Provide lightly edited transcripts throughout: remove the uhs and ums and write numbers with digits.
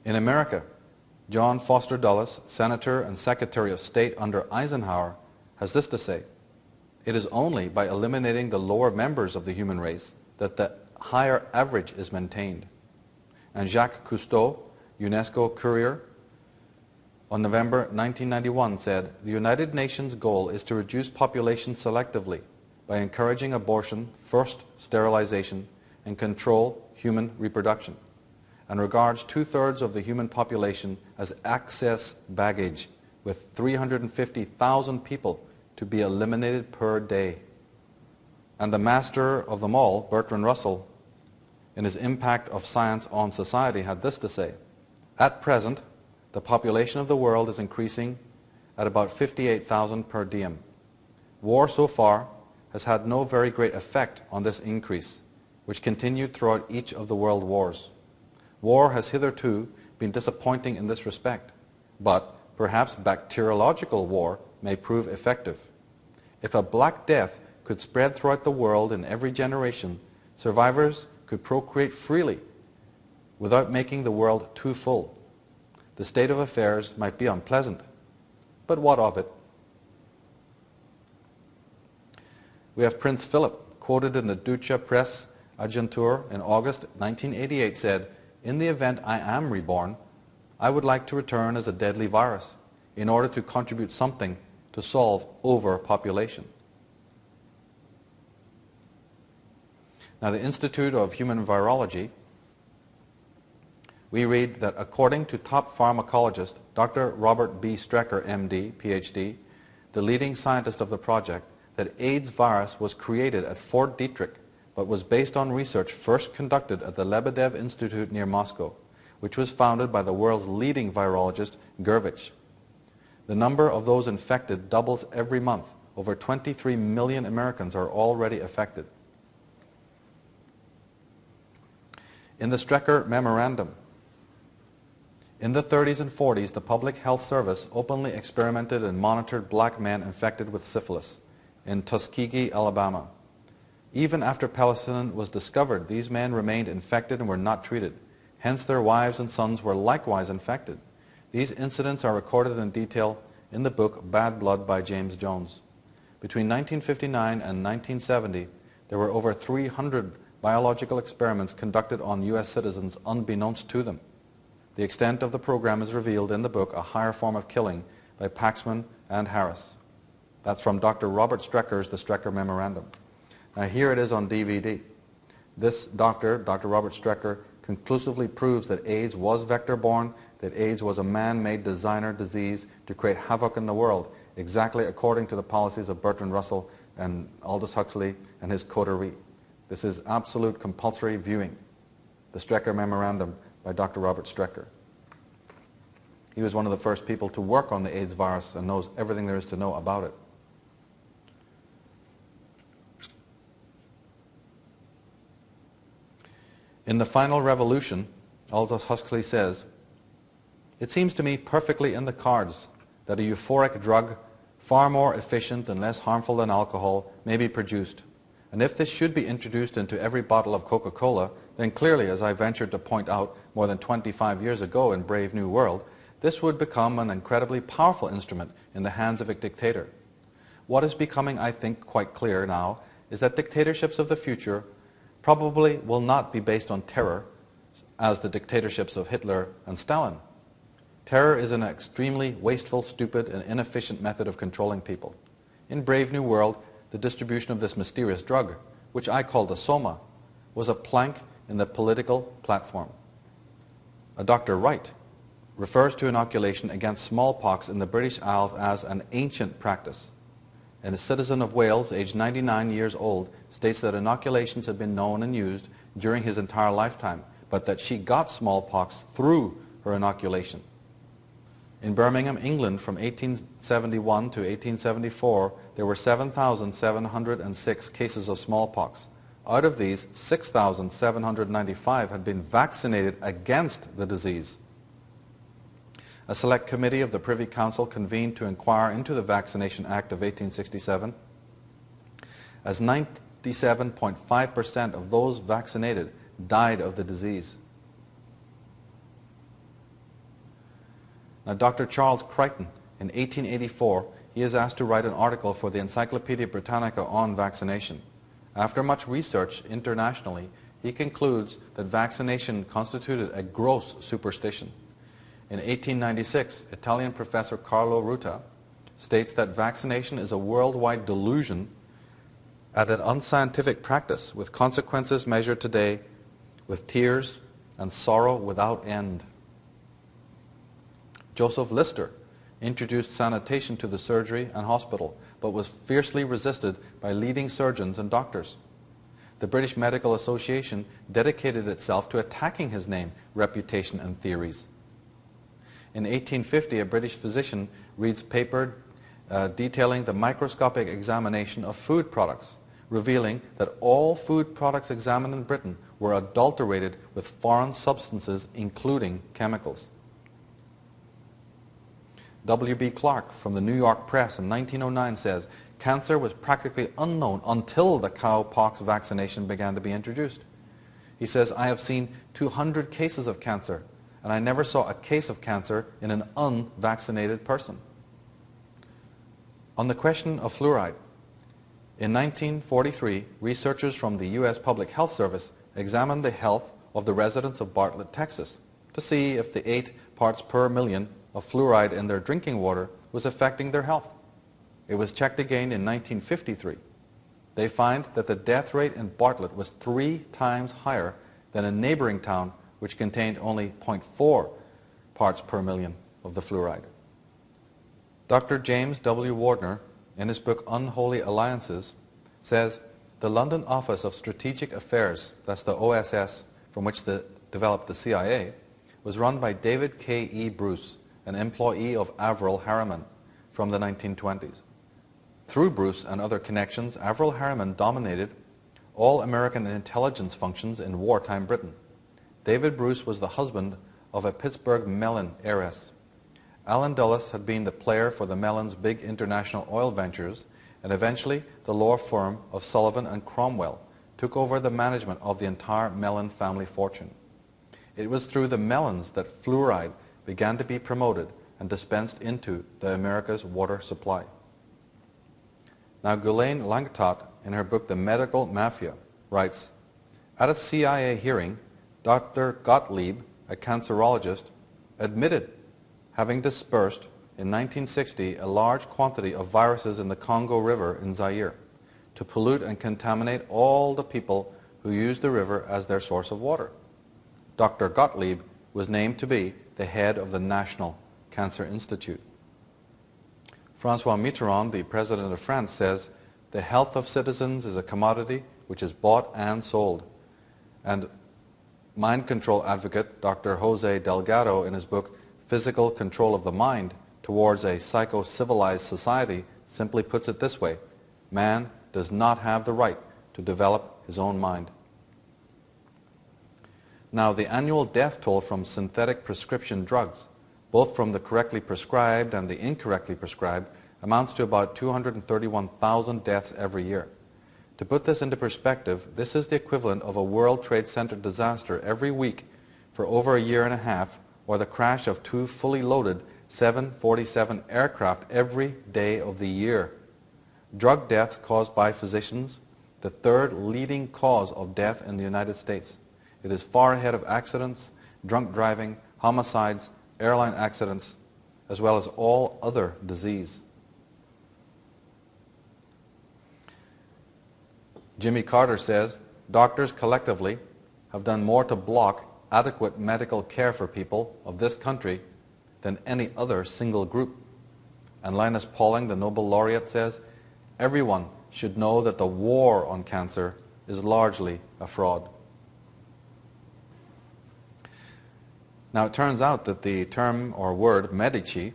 In America, John Foster Dulles, Senator and Secretary of State under Eisenhower, has this to say: "It is only by eliminating the lower members of the human race that the higher average is maintained." And Jacques Cousteau, UNESCO courier, on November 1991 said, "The United Nations goal is to reduce population selectively by encouraging abortion, forced sterilization, and control human reproduction, and regards 2/3 of the human population as excess baggage, with 350,000 people to be eliminated per day." And the master of them all, Bertrand Russell, in his Impact of Science on Society, had this to say: "At present, the population of the world is increasing at about 58,000 per diem. War so far has had no very great effect on this increase, which continued throughout each of the world wars. War has hitherto been disappointing in this respect, but perhaps bacteriological war may prove effective. If a Black Death could spread throughout the world in every generation, survivors could procreate freely without making the world too full. The state of affairs might be unpleasant, but what of it?" We have Prince Philip, quoted in the Deutsche Presse Agentur in August 1988, said, "In the event I am reborn, I would like to return as a deadly virus in order to contribute something to solve overpopulation." Now, the Institute of Human Virology, we read that according to top pharmacologist Dr. Robert B. Strecker, MD, PhD, the leading scientist of the project, that AIDS virus was created at Fort Detrick, but was based on research first conducted at the Lebedev Institute near Moscow, which was founded by the world's leading virologist, Gurvich. The number of those infected doubles every month. Over 23 million Americans are already affected. In the Strecker Memorandum, in the 30s and 40s, the Public Health Service openly experimented and monitored black men infected with syphilis in Tuskegee, Alabama. Even after penicillin was discovered, these men remained infected and were not treated. Hence, their wives and sons were likewise infected. These incidents are recorded in detail in the book Bad Blood by James Jones. Between 1959 and 1970, there were over 300 biological experiments conducted on U.S. citizens unbeknownst to them. The extent of the program is revealed in the book A Higher Form of Killing by Paxman and Harris. That's from Dr. Robert Strecker's The Strecker Memorandum. Now here it is on DVD. This Dr. Robert Strecker, conclusively proves that AIDS was vector-borne, that AIDS was a man-made designer disease to create havoc in the world, exactly according to the policies of Bertrand Russell and Aldous Huxley and his coterie. This is absolute compulsory viewing. The Strecker Memorandum by Dr. Robert Strecker. He was one of the first people to work on the AIDS virus and knows everything there is to know about it. In The Final Revolution, Aldous Huxley says, "It seems to me perfectly in the cards that a euphoric drug, far more efficient and less harmful than alcohol, may be produced. And if this should be introduced into every bottle of Coca-Cola, then clearly, as I ventured to point out more than 25 years ago in Brave New World, this would become an incredibly powerful instrument in the hands of a dictator. What is becoming, I think, quite clear now is that dictatorships of the future probably will not be based on terror, as the dictatorships of Hitler and Stalin. Terror is an extremely wasteful, stupid, and inefficient method of controlling people. In Brave New World, the distribution of this mysterious drug, which I called a soma, was a plank in the political platform. A Dr. Wright refers to inoculation against smallpox in the British Isles as an ancient practice. And a citizen of Wales, aged 99 years old, states that inoculations had been known and used during his entire lifetime, but that she got smallpox through her inoculation. In Birmingham, England, from 1871 to 1874, there were 7,706 cases of smallpox. Out of these, 6,795 had been vaccinated against the disease. A select committee of the Privy Council convened to inquire into the Vaccination Act of 1867. As 97.5% of those vaccinated died of the disease. Now, Dr. Charles Crichton, in 1884, he is asked to write an article for the Encyclopedia Britannica on vaccination. After much research internationally, he concludes that vaccination constituted a gross superstition. In 1896, Italian professor Carlo Ruta states that vaccination is a worldwide delusion and an unscientific practice with consequences measured today with tears and sorrow without end. Joseph Lister introduced sanitation to the surgery and hospital, but was fiercely resisted by leading surgeons and doctors. The British Medical Association dedicated itself to attacking his name, reputation, and theories. In 1850, a British physician reads a paper detailing the microscopic examination of food products, revealing that all food products examined in Britain were adulterated with foreign substances, including chemicals. W.B. Clark from the New York Press in 1909 says, cancer was practically unknown until the cowpox vaccination began to be introduced. He says, I have seen 200 cases of cancer, and I never saw a case of cancer in an unvaccinated person. On the question of fluoride, in 1943, researchers from the U.S. Public Health Service examined the health of the residents of Bartlett, Texas, to see if the 8 parts per million of fluoride in their drinking water was affecting their health. It was checked again in 1953. They find that the death rate in Bartlett was 3 times higher than a neighboring town which contained only 0.4 parts per million of the fluoride. Dr. James W. Wardner, in his book Unholy Alliances, says the London Office of Strategic Affairs, that's the OSS from which developed the CIA, was run by David K. E. Bruce, an employee of Averell Harriman from the 1920s. Through Bruce and other connections, Averell Harriman dominated all American intelligence functions in wartime Britain. David Bruce was the husband of a Pittsburgh Mellon heiress. Allen Dulles had been the player for the Mellons' big international oil ventures, and eventually the law firm of Sullivan and Cromwell took over the management of the entire Mellon family fortune. It was through the Mellons that fluoride began to be promoted and dispensed into the America's water supply. Now, Ghislaine Langtot, in her book The Medical Mafia, writes, at a CIA hearing, Dr. Gottlieb, a cancerologist, admitted having dispersed in 1960 a large quantity of viruses in the Congo River in Zaire to pollute and contaminate all the people who used the river as their source of water. Dr. Gottlieb was named to be the head of the National Cancer Institute. François Mitterrand, the president of France, says, the health of citizens is a commodity which is bought and sold. And mind control advocate Dr. Jose Delgado, in his book Physical Control of the Mind Towards a Psycho-Civilized Society, simply puts it this way: man does not have the right to develop his own mind. Now, the annual death toll from synthetic prescription drugs, both from the correctly prescribed and the incorrectly prescribed, amounts to about 231,000 deaths every year. To put this into perspective, this is the equivalent of a World Trade Center disaster every week for over a year and a half, or the crash of 2 fully loaded 747 aircraft every day of the year. Drug deaths caused by physicians, the 3rd leading cause of death in the United States. It is far ahead of accidents, drunk driving, homicides, airline accidents, as well as all other disease. Jimmy Carter says, doctors collectively have done more to block adequate medical care for people of this country than any other single group. And Linus Pauling, the Nobel laureate, says, everyone should know that the war on cancer is largely a fraud. Now, it turns out that the term or word Medici,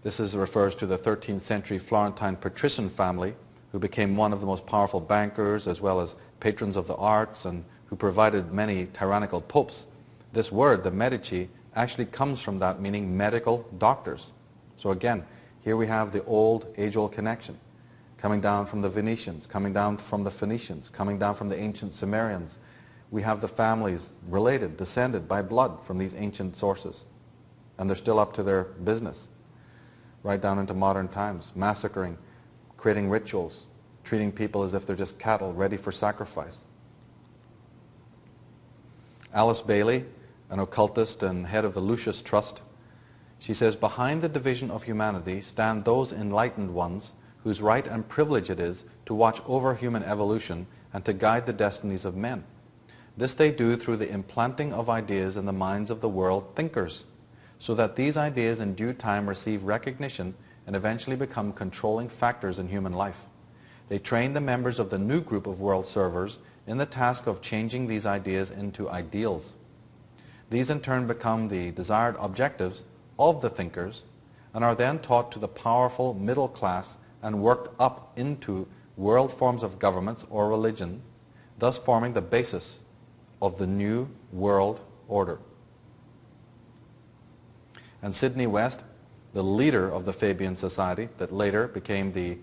refers to the 13th century Florentine patrician family who became one of the most powerful bankers as well as patrons of the arts and who provided many tyrannical popes. This word, the Medici, actually comes from that, meaning medical doctors. So again, here we have the age-old connection, coming down from the Venetians, coming down from the Phoenicians, coming down from the ancient Sumerians. We have the families related, descended by blood from these ancient sources. and they're still up to their business, right down into modern times, massacring, creating rituals, treating people as if they're just cattle ready for sacrifice. Alice Bailey, an occultist and head of the Lucius Trust, she says, behind the division of humanity stand those enlightened ones whose right and privilege it is to watch over human evolution and to guide the destinies of men. This they do through the implanting of ideas in the minds of the world thinkers, so that these ideas in due time receive recognition and eventually become controlling factors in human life. They train the members of the new group of world servers in the task of changing these ideas into ideals. These in turn become the desired objectives of the thinkers and are then taught to the powerful middle class and worked up into world forms of governments or religion, thus forming the basis of the new world order. And Sidney West, the leader of the Fabian Society that later became the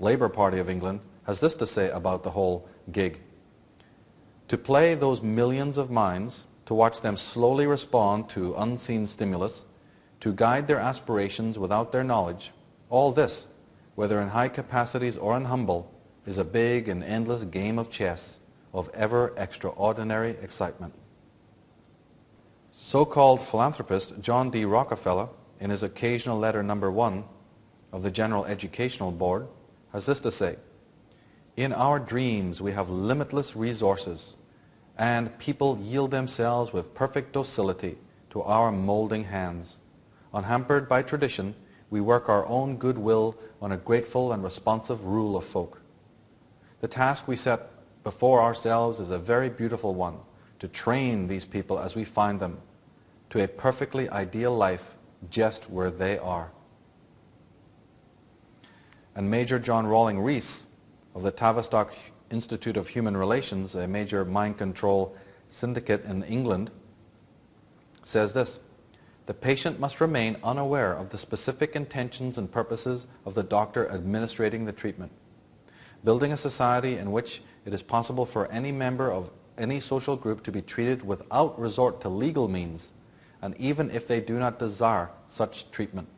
Labour Party of England, has this to say about the whole gig. To play those millions of minds, to watch them slowly respond to unseen stimulus, to guide their aspirations without their knowledge, all this, whether in high capacities or in humble, is a big and endless game of chess of ever extraordinary excitement. So-called philanthropist John D. Rockefeller, in his occasional letter number 1 of the General Educational Board, has this to say: in our dreams we have limitless resources, and people yield themselves with perfect docility to our molding hands. Unhampered by tradition, we work our own goodwill on a grateful and responsive rule of folk. The task we set before ourselves is a very beautiful one, to train these people as we find them to a perfectly ideal life just where they are. And Major John Rawling Rees of the Tavistock Institute of Human Relations, a major mind control syndicate in England, says this: the patient must remain unaware of the specific intentions and purposes of the doctor administrating the treatment. Building a society in which it is possible for any member of any social group to be treated without resort to legal means, and even if they do not desire such treatment.